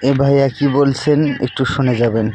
এ ভাইয়া কি বলছেন একটু শুনে যাবেন।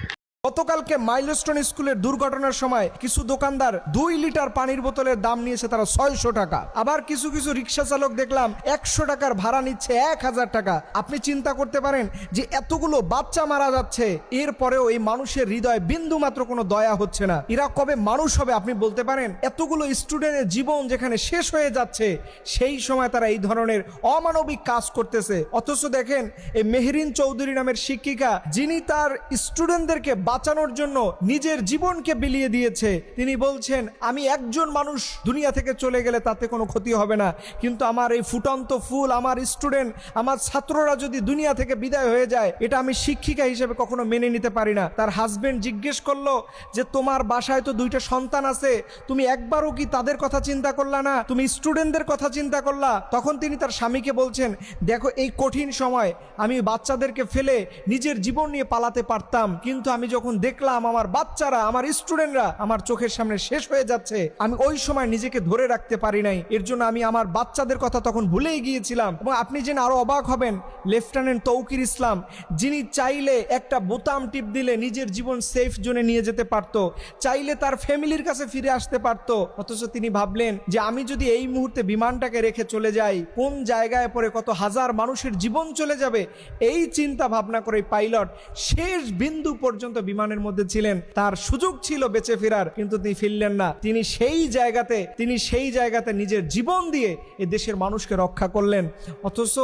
গতকালকে মাইলস্টোন স্কুলের দুর্ঘটনার সময় কিছু দোকানদার 2 লিটার পানির বোতলের দাম নিয়েছে তারা 600 টাকা। আবার কিছু কিছু রিক্সা চালক দেখলাম 100 টাকার ভাড়া নিচ্ছে 1000 টাকা। আপনি চিন্তা করতে পারেন যে এতগুলো বাচ্চা মারা যাচ্ছে, এরপরেও এই মানুষের হৃদয়ে বিন্দু মাত্র কোনো দয়া হচ্ছে না। এরা কবে মানুষ হবে আপনি বলতে পারেন? এতগুলো স্টুডেন্টের জীবন যেখানে শেষ হয়ে যাচ্ছে, সেই সময় তারা এই ধরনের অমানবিক কাজ করতেছে। অথচ দেখেন এই মেহরিন চৌধুরী নামের শিক্ষিকা, যিনি তার স্টুডেন্টদেরকে বাঁচানোর জন্য নিজের জীবনকে বিলিয়ে দিয়েছে, তিনি বলছেন আমি একজন মানুষ দুনিয়া থেকে চলে গেলে তাতে কোনো ক্ষতি হবে না, কিন্তু আমার এই ফুটন্ত ফুল, আমার স্টুডেন্ট, আমার ছাত্ররা যদি দুনিয়া থেকে বিদায় হয়ে যায়, এটা আমি শিক্ষিকা হিসেবে কখনো মেনে নিতে পারি না। তার হাজবেন্ড জিজ্ঞেস করলো যে তোমার বাসায় তো 2টা সন্তান আছে, তুমি একবারও কি তাদের কথা চিন্তা করলা না? তুমি স্টুডেন্টদের কথা চিন্তা করলা? তখন তিনি তার স্বামীকে বলছেন, দেখো এই কঠিন সময় আমি বাচ্চাদেরকে ফেলে নিজের জীবন নিয়ে পালাতে পারতাম, কিন্তু আমি যখন দেখলাম আমার বাচ্চারা, আমার স্টুডেন্টরা আমার চোখের সামনে শেষ হয়ে যাচ্ছে, আমি ওই সময় নিজেকে ধরে রাখতে পারি নাই। এর জন্য আমি আমার বাচ্চাদের কথা তখন ভুলেই গিয়েছিলাম। এবং আপনি জেনে আরো অবাক হবেন, লেফটেন্যান্ট তৌকির ইসলাম, যিনি চাইলে একটা বোতাম টিপ দিলে নিজের জীবন সেফ জোনে নিয়ে যেতে পারতো, চাইলে তার ফ্যামিলির কাছে ফিরে আসতে পারতো, অথচ তিনি ভাবলেন যে আমি যদি এই মুহূর্তে বিমানটাকে রেখে চলে যাই, কোন জায়গায় পরে কত হাজার মানুষের জীবন চলে যাবে। এই চিন্তা ভাবনা করে পাইলট শেষ বিন্দু পর্যন্ত বিমানের মধ্যে ছিলেন। তার সুযোগ ছিল বেঁচে ফেরার, কিন্তু তিনি ফিরলেন না। তিনি সেই জায়গাতে নিজের জীবন দিয়ে এ দেশের মানুষকে রক্ষা করলেন। অথচ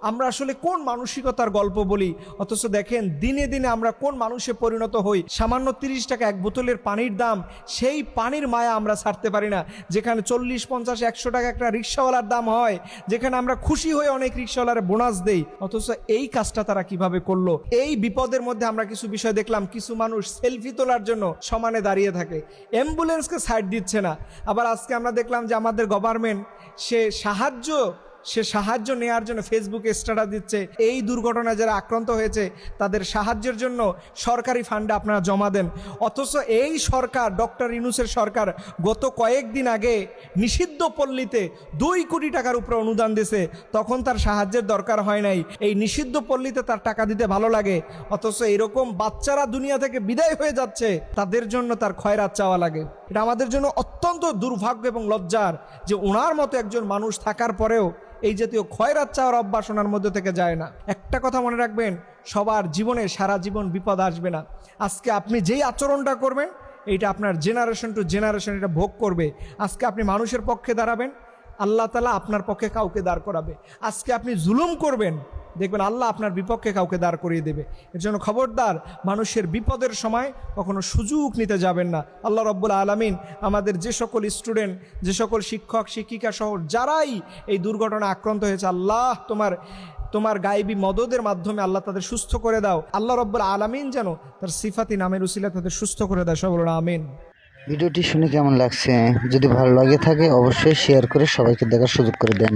আমরা আসলে কোন মানসিকতার গল্প বলি, অথচ দেখেন দিনে দিনে আমরা কোন মানুষে পরিণত হই। সামান্য 30 টাকা এক বোতলের পানির দাম, সেই পানির মায়া আমরা ছাড়তে পারি না। যেখানে 40, 50, 100 টাকা একটা রিক্সাওয়ালার দাম হয়, যেখানে আমরা খুশি হয়ে অনেক রিক্সাওয়ালার বোনাস দেই, অথচ এই কাজটা তারা কিভাবে করলো? এই বিপদের মধ্যে আমরা কিছু বিষয় দেখলাম, কিছু মানুষ সেলফি তোলার জন্য সমানে দাঁড়িয়ে থাকে, অ্যাম্বুলেন্সকে সাইড দিচ্ছে না। আবার আজকে আমরা দেখলাম যে আমাদের গভর্নমেন্ট সে সাহায্য নেওয়ার জন্য ফেসবুকে স্ট্যাটাস দিচ্ছে, এই দুর্ঘটনায় যারা আক্রান্ত হয়েছে তাদের সাহায্যের জন্য সরকারি ফান্ডে আপনারা জমা দেন। অথচ এই সরকার, ডক্টর ইউনূসের সরকার, গত কয়েকদিন আগে নিষিদ্ধ পল্লীতে 2 কোটি টাকার উপরে অনুদান দিয়েছে, তখন তার সাহায্যের দরকার হয় নাই। এই নিষিদ্ধ পল্লীতে তার টাকা দিতে ভালো লাগে, অথচ এরকম বাচ্চারা দুনিয়া থেকে বিদায় হয়ে যাচ্ছে, তাদের জন্য তার খয়রাত চাওয়া লাগে। এটা আমাদের জন্য অত্যন্ত দুর্ভাগ্য এবং লজ্জার যে ওনার মতো একজন মানুষ থাকার পরেও এই জাতীয় খয়রাত চাওয়ার অভ্যাস ওনার মধ্যে থেকে যায় না। একটা কথা মনে রাখবেন, সবার জীবনে সারা জীবন বিপদ আসবে না। আজকে আপনি যেই আচরণটা করবেন, এইটা আপনার জেনারেশন টু জেনারেশন এটা ভোগ করবে। আজকে আপনি মানুষের পক্ষে দাঁড়াবেন, আল্লাহ তাআলা আপনার পক্ষে কাউকে দাঁড় করাবে। আজকে আপনি জুলুম করবেন, দেখবেন আল্লাহ আপনার বিপক্ষে কাউকে দাঁড় করিয়ে দেবে। এর জন্য খবরদার, মানুষের বিপদের সময় কখনো সুযোগ নিতে যাবেন না। আল্লাহ রাব্বুল আলামিন আমাদের যে সকল স্টুডেন্ট, যে সকল শিক্ষক শিক্ষিকা সহ যারাই এই দুর্ঘটনায় আক্রান্ত হয়েছে, আল্লাহ তোমার গায়েবী মদদের মাধ্যমে আল্লাহ তাদের সুস্থ করে দাও। আল্লাহ রাব্বুল আলামিন যেন তার সিফাতি নামের উসিলায় তাদের সুস্থ করে দেয়। সবাই বলুন আমিন। ভিডিওটি শুনে কেমন লাগছে? যদি ভালো লাগে থাকে অবশ্যই শেয়ার করে সবাইকে দেখার সুযোগ করে দেন।